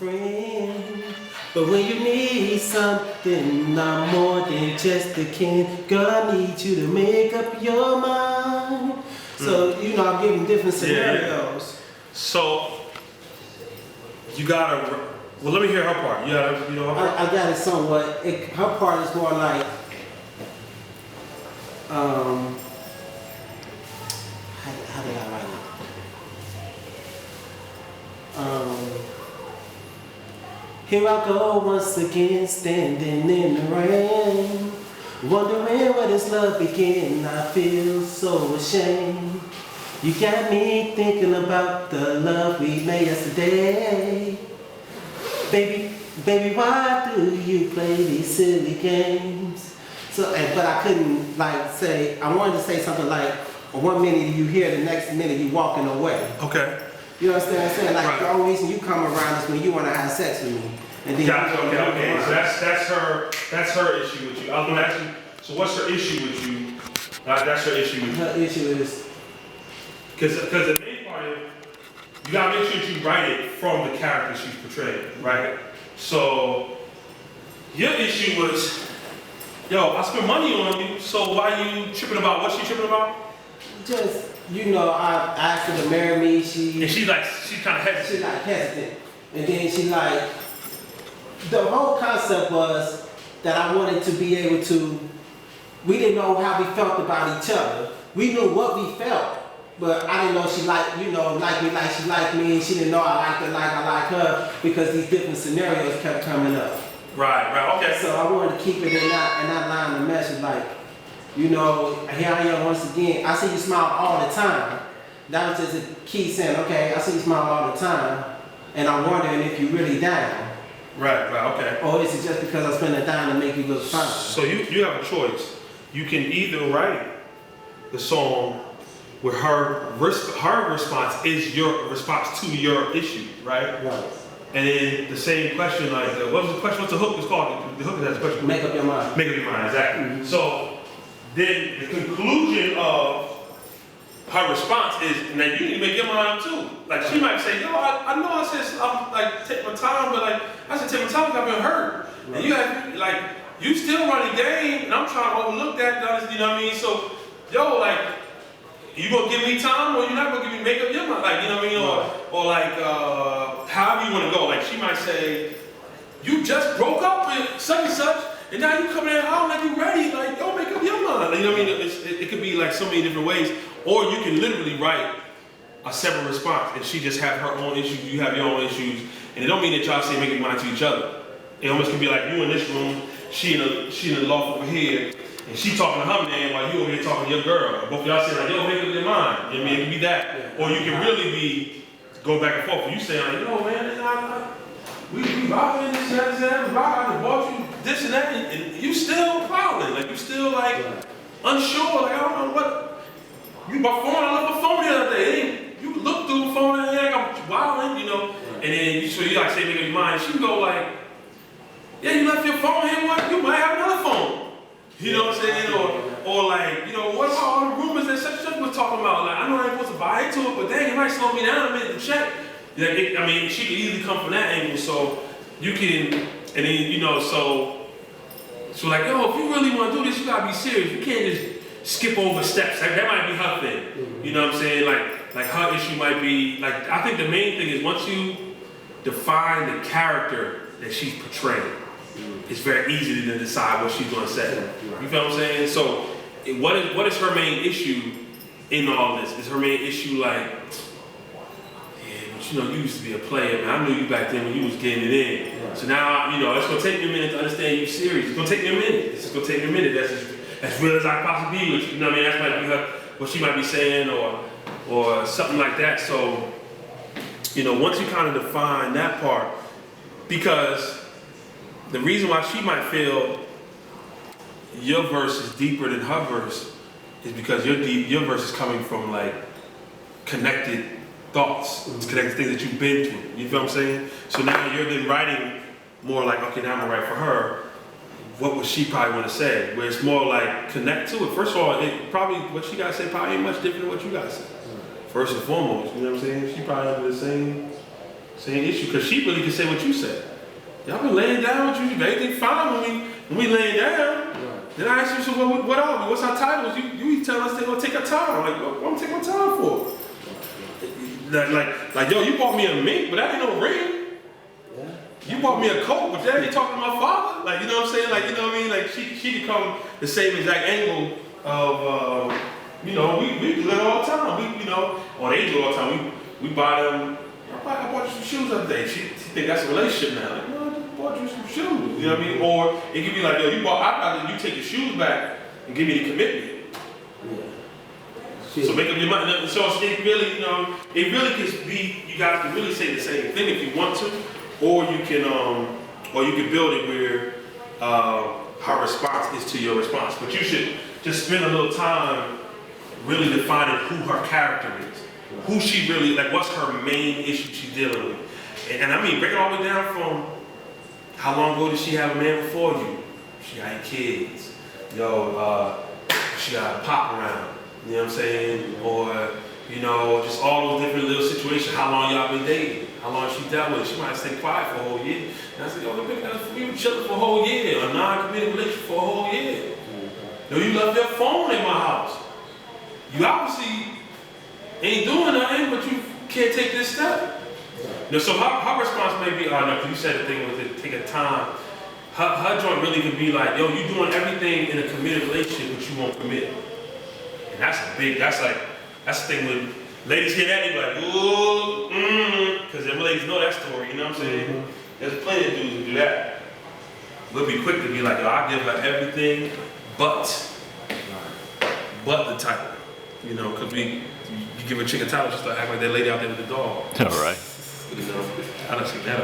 friend. But when you need something, I'm more than just a kin. Girl, I need you to make up your mind. So, I'm giving different scenarios. Yeah. So, you gotta, well, let me hear her part. You gotta, her part? I got it somewhat. Her part is more like, how did I write it? Here I go once again, standing in the rain, wondering where this love began. I feel so ashamed. You got me thinking about the love we made yesterday. Baby, why do you play these silly games? So, but I couldn't say. I wanted to say something like, 1 minute you here, the next minute you walking away. Okay. You understand what I'm saying? Like, right. The only reason you come around is when you want to have sex with me. And then gotcha, okay. So that's her issue with you. I was gonna ask you, so what's her issue with you? That's her issue with you. Her issue is, because the main part is, you gotta make sure you write it from the character she's portraying, right? So, your issue was, yo, I spent money on you, so why you tripping about what she tripping about? just, I asked her to marry me. And she's kind of hesitant. She's hesitant. And then the whole concept was that I wanted to be able to, we didn't know how we felt about each other. We knew what we felt, but I didn't know she liked me like she liked me. She didn't know I liked her like I like her because these different scenarios kept coming up. Right, okay. So I wanted to keep it in that line of message, here I am once again. I see you smile all the time. That was just a key saying, okay, I see you smile all the time, and I'm wondering if you're really down. Right, okay. Or is it just because I spent a dime to make you look fine? So you have a choice. You can either write the song where her response is your response to your issue, right? Right. And then the same question, what was the question? What's the hook? It's called the hook. Is the question. Make up your mind. Make up your mind, exactly. Mm-hmm. So then the conclusion of her response is, and then you need to make your mind up too. Like she might say, yo, I know I said I'm take my time, but I said take my time because I've been hurt. Right. And you have you still running game, and I'm trying to overlook that. You know what I mean? So, yo, you gonna give me time, or you're not gonna give me make up your mind? You know what I mean? Or however you want to go. She might say, you just broke up with such and such. And now you come in out like you ready, don't make up your mind. You know what I mean? It could be so many different ways. Or you can literally write a separate response and she just have her own issues, you have your own issues. And it don't mean that y'all say make up your mind to each other. It almost can be like you in this room, she in the loft over here, and she talking to her man while you over here talking to your girl. Both of y'all say yo, make up your mind. You know what I mean? It can be that. Or you can really go back and forth. You say yo man, we robbing this, I bought you this and that, and you still prowling, you still unsure, I don't know what. You my phone, I left my phone the other day. You look through the phone and I'm wilding, And then you say make up your mind. She go yeah, you left your phone here, what? You might have another phone. You know what I'm saying? Or what about all the rumors that such was talking about? I know I ain't supposed to buy into it, but dang, it might slow me down a minute to check. She could easily come from that angle, so you can, and then, so yo, if you really want to do this, you gotta be serious. You can't just skip over steps. That might be her thing. Mm-hmm. You know what I'm saying? Her issue might be, I think the main thing is once you define the character that she's portraying, it's very easy to then decide what she's gonna say. You feel what I'm saying? So, what is her main issue in all this? Is her main issue you used to be a player, man. I knew you back then when you was getting it in. Right. So now, it's gonna take me a minute to understand you serious. It's gonna take me a minute. It's gonna take me a minute. That's as real as I possibly be with you. You know what I mean? That might be what she might be saying, or something like that. So, once you kind of define that part, because the reason why she might feel your verse is deeper than her verse is because your verse is coming from connected thoughts, connected things that you've been through. You feel what I'm saying? So now you're then writing more okay, now I'm gonna write for her. What would she probably want to say? Where it's more connect to it. First of all, what she gotta say probably ain't much different than what you gotta say. First and foremost, you know what I'm saying? She probably under the Same issue, because she really can say what you said. Y'all been laying down with you, everything fine when we laying down. Right. Then I asked you, so what are we? What's our titles? You tell us to take our time. I'm like, what I'm taking my time for? Like, yo, you bought me a mink, but that ain't no ring. Yeah. You bought me a coat, but that ain't talking to my father. Like, you know what I'm saying? Like, you know what I mean? Like, she could come the same exact angle of, you know, we do it all the time. We, you know, or they do it all the time. We buy them. I bought you some shoes the other day. She think that's a relationship now. Like, no, I just bought you some shoes. You know what I mean? Or it could be like, yo, I'd rather you take your shoes back and give me the commitment. Yeah. So make up your mind. So it really, you know, it really can be. You guys can really say the same thing if you want to, or you can build it where her response is to your response. But you should just spend a little time really defining who her character is, who she really like. What's her main issue she's dealing with, and I mean break it all the way down from how long ago did she have a man before you? She got kids. Yo, she got a pop around. You know what I'm saying? Or, you know, just all those different little situations. How long y'all been dating? How long she dealt with it? She might stay quiet for a whole year. And I said, yo, we were chilling for a whole year. A non-committed relationship for a whole year. Yo, you left your phone in my house. You obviously ain't doing nothing, but you can't take this step. You know, so her response may be, oh no, because you said the thing was to take a time. Her joint really could be like, yo, you doing everything in a committed relationship, but you won't commit. And that's the thing when ladies hear that, they be like, ooh, because them ladies know that story, you know what I'm saying? There's plenty of dudes who do that. We'll be quick to be like, yo, I give her everything but the title. You know, because you give a chick a title, she start acting like that lady out there with the dog. All right. You know, I don't see that.